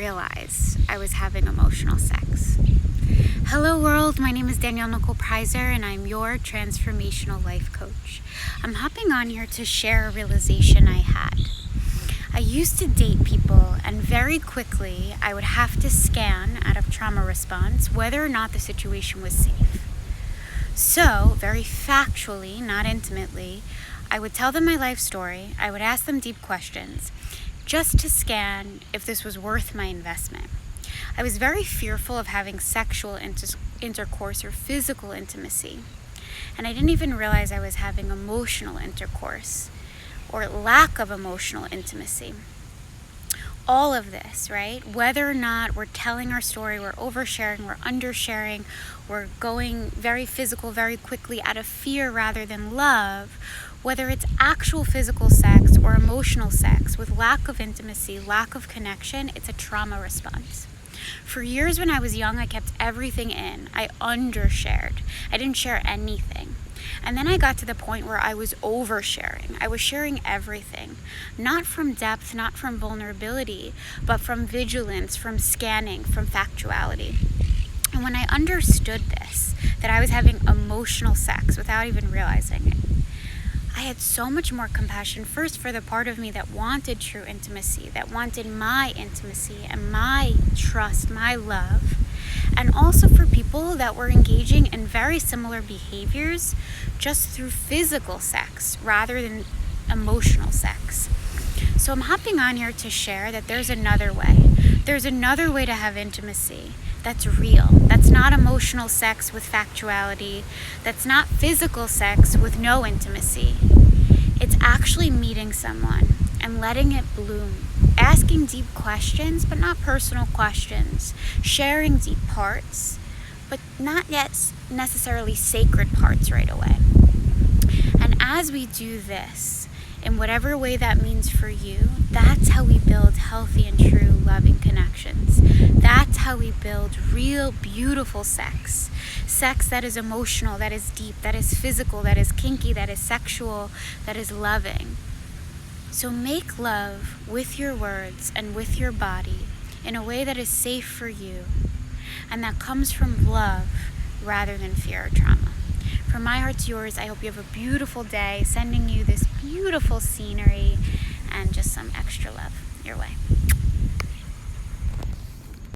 realize I was having emotional sex. Hello world, my name is Danielle Nicole Preiser and I'm your transformational life coach. I'm hopping on here to share a realization I had. I used to date people and very quickly I would have to scan out of trauma response whether or not the situation was safe. So, very factually, not intimately, I would tell them my life story, I would ask them deep questions, just to scan if this was worth my investment. I was very fearful of having sexual intercourse or physical intimacy, and I didn't even realize I was having emotional intercourse or lack of emotional intimacy. All of this, right? Whether or not we're telling our story, we're oversharing, we're undersharing, we're going very physical very quickly out of fear rather than love, whether it's actual physical sex or emotional sex with lack of intimacy, lack of connection, it's a trauma response. For years when I was young, I kept everything in. I undershared. I didn't share anything. And then I got to the point where I was oversharing. I was sharing everything. Not from depth, not from vulnerability, but from vigilance, from scanning, from factuality. And when I understood this, that I was having emotional sex without even realizing it, I had so much more compassion, first for the part of me that wanted true intimacy, that wanted my intimacy and my trust, my love, and also for people that were engaging in very similar behaviors just through physical sex rather than emotional sex. So I'm hopping on here to share that there's another way. There's another way to have intimacy that's real. That's not emotional sex with factuality. That's not physical sex with no intimacy. It's actually meeting someone and letting it bloom. Asking deep questions, but not personal questions. Sharing deep parts, but not yet necessarily sacred parts right away. And as we do this, in whatever way that means for you, that's how we build healthy and true loving connections. That's how we build real, beautiful sex. Sex that is emotional, that is deep, that is physical, that is kinky, that is sexual, that is loving. So make love with your words and with your body in a way that is safe for you and that comes from love rather than fear or trauma. From my heart to yours, I hope you have a beautiful day, sending you this beautiful scenery and just some extra love your way.